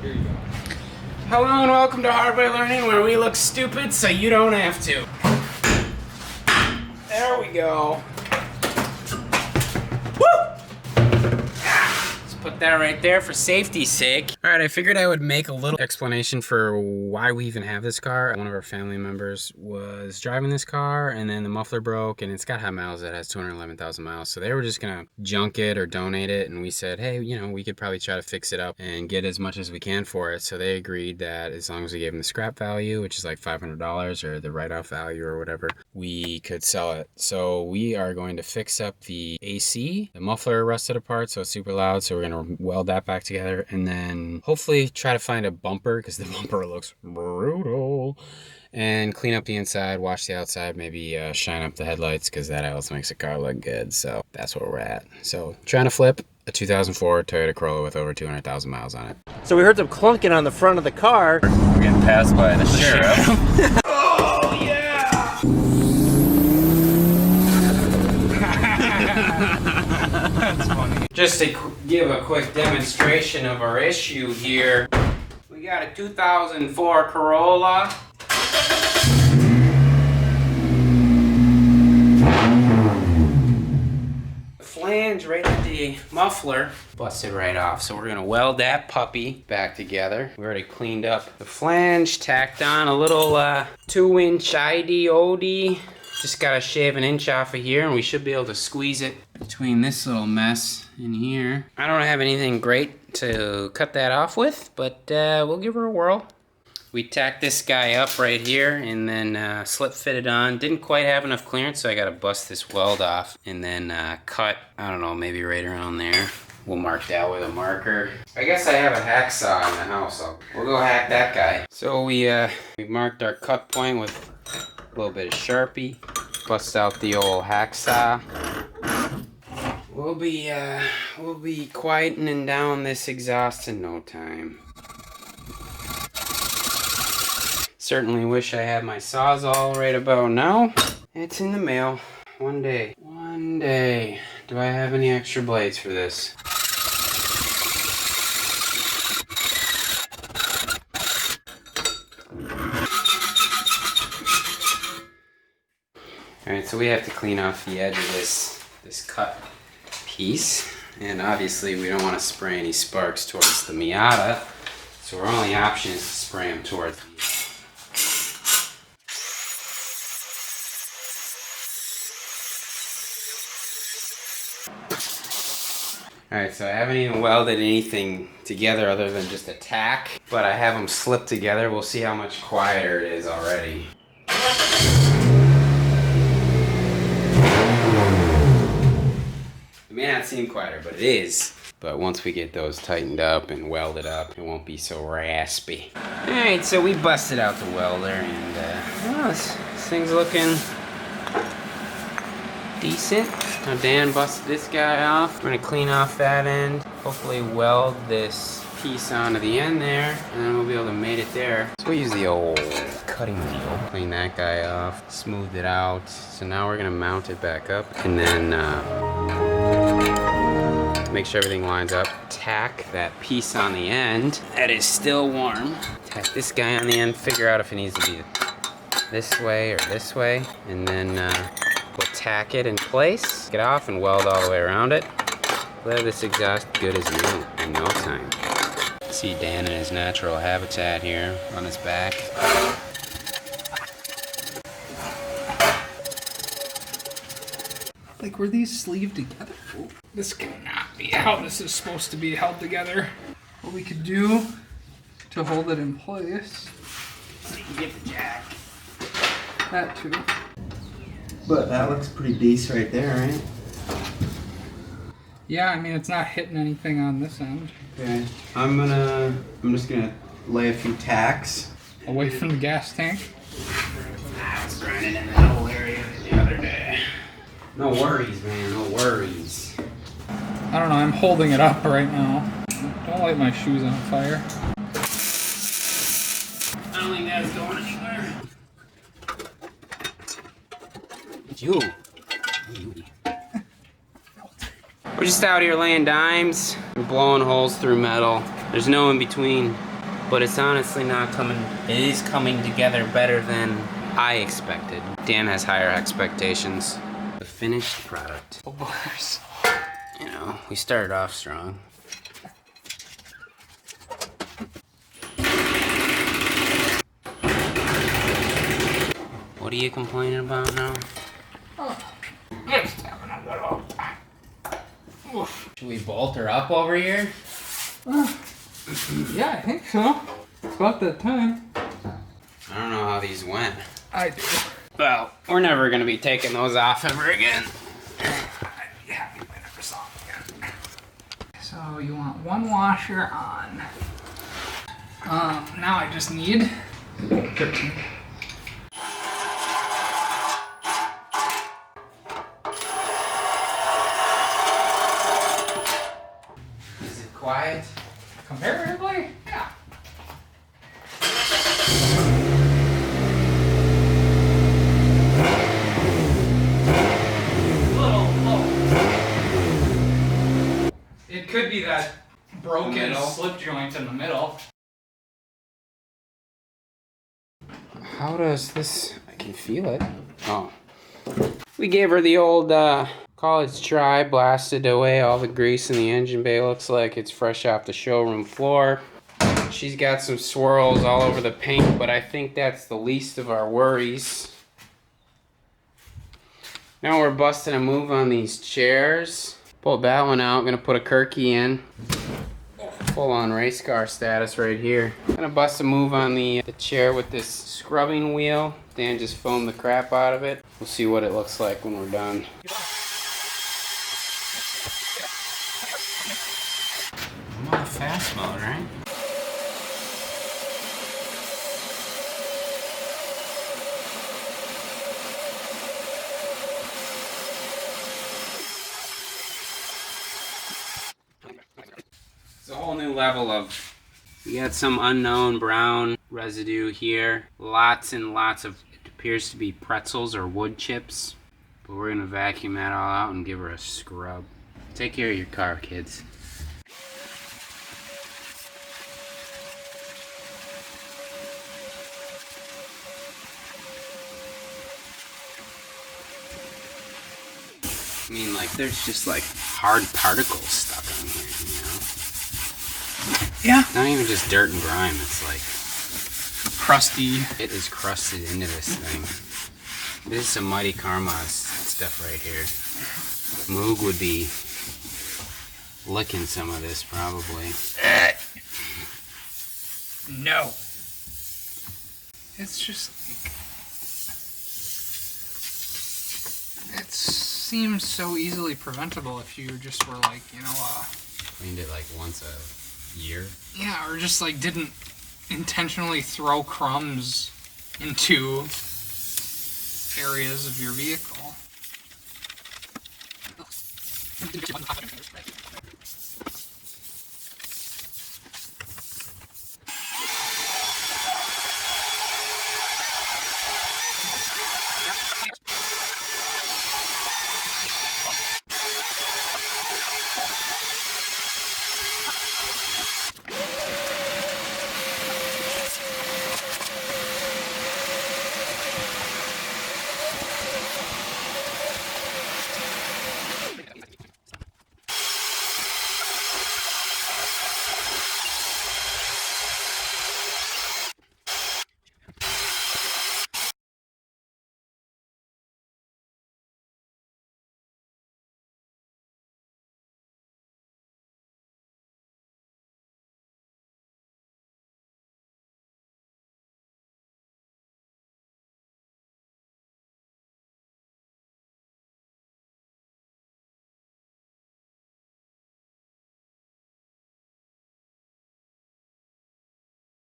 Here you go. Hello and welcome to Hard Way Learning, where we look stupid so you don't have to. There we go. Put that right there for safety's sake. All right, I figured I would make a little explanation for why we even have this car. One of our family members was driving this car and then the muffler broke and it's got high miles. It has 211,000 miles. So they were just gonna junk it or donate it. And we said, hey, you know, we could probably try to fix it up and get as much as we can for it. So they agreed that as long as we gave them the scrap value, which is like $500 or the write-off value or whatever, we could sell it. So we are going to fix up the AC. The muffler rusted apart, so it's super loud. So we're gonna weld that back together and then hopefully try to find a bumper, because the bumper looks brutal, and clean up the inside, wash the outside, maybe shine up the headlights, because that also makes the car look good. So that's where we're at. So trying to flip a 2004 Toyota Corolla with over 200,000 miles on it. So we heard some clunking on the front of the car. We're getting passed by the sheriff. Oh yeah! That's funny. Just to give a quick demonstration of our issue here, we got a 2004 Corolla. The flange right at the muffler busted right off, so we're gonna weld that puppy back together. We already cleaned up the flange, tacked on a little 2-inch ID-OD. Just gotta shave an inch off of here and we should be able to squeeze it between this little mess in here. I don't have anything great to cut that off with, but we'll give her a whirl. We tacked this guy up right here and then slip fit it on. Didn't quite have enough clearance, so I gotta bust this weld off and then cut, I don't know, maybe right around there. We'll mark that with a marker. I guess I have a hacksaw in the house, so we'll go hack that guy. So we marked our cut point with a little bit of Sharpie. Bust out the old hacksaw. We'll be quietening down this exhaust in no time. Certainly wish I had my Sawzall right about now. It's in the mail. One day. One day. Do I have any extra blades for this? Alright, so we have to clean off the edge of this cut piece. And obviously we don't want to spray any sparks towards the Miata. So our only option is to spray them towards the Alright, so I haven't even welded anything together other than just a tack, but I have them slipped together. We'll see how much quieter it is already. It may not seem quieter, but it is. But once we get those tightened up and welded up, it won't be so raspy. Alright, so we busted out the welder and well, this thing's looking decent. Now Dan busted this guy off. We're gonna clean off that end, hopefully weld this piece onto the end there, and then we'll be able to mate it there. So we use the old cutting wheel. Clean that guy off, smoothed it out. So now we're gonna mount it back up and then make sure everything lines up. Tack that piece on the end that is still warm. Tack this guy on the end, figure out if it needs to be this way or this way, and then we'll tack it in place, get off and weld all the way around it. We'll have this exhaust good as new in no time. See Dan in his natural habitat here on his back. Like, were these sleeved together? Ooh, this cannot be how this is supposed to be held together. What we could do to hold it in place. So you can get the jack. That too. But that looks pretty decent right there, right? Yeah, I mean, it's not hitting anything on this end. Okay. I'm just gonna lay a few tacks. Away from the gas tank. I was grinding in that whole area the other day. No worries, man, no worries. I don't know, I'm holding it up right now. Don't light my shoes on fire. I don't think that's going anywhere. You. We're just out here laying dimes. We're blowing holes through metal. There's no in between. but it's honestly not coming. It is coming together better than I expected. Dan has higher expectations. The finished product. Oh, bars. You know, we started off strong. What are you complaining about now? Just having a little. Oof. Should we bolt her up over here? Yeah, I think so. It's about that time. I don't know how these went. I do. Well, we're never gonna be taking those off ever again. I'd be happy if I never saw them again. So you want one washer on. Now I just need 13. Is it quiet? Comparatively, yeah. It could be that broken slip joint in the middle. How does this... I can feel it. Oh. We gave her the old college try, blasted away all the grease in the engine bay. Looks like it's fresh off the showroom floor. She's got some swirls all over the paint, but I think that's the least of our worries. Now we're busting a move on these chairs. Pulled that one out, gonna put a Kirky in. Full on race car status right here. Gonna bust a move on the chair with this scrubbing wheel. Dan just foamed the crap out of it. We'll see what it looks like when we're done. I'm on fast mode, right? It's a whole new level of, we got some unknown brown residue here. Lots and lots of, it appears to be pretzels or wood chips. But we're gonna vacuum that all out and give her a scrub. Take care of your car, kids. I mean, like, there's just like hard particles stuck on here, you know? Yeah. Not even just dirt and grime, it's like Crusty. it is crusted into this thing. This is some Mighty Karma's stuff right here. Moog would be licking some of this probably. No. It's just like, it seems so easily preventable if you just were like, you know, Cleaned it like once a year. yeah, or just like didn't intentionally throw crumbs into areas of your vehicle.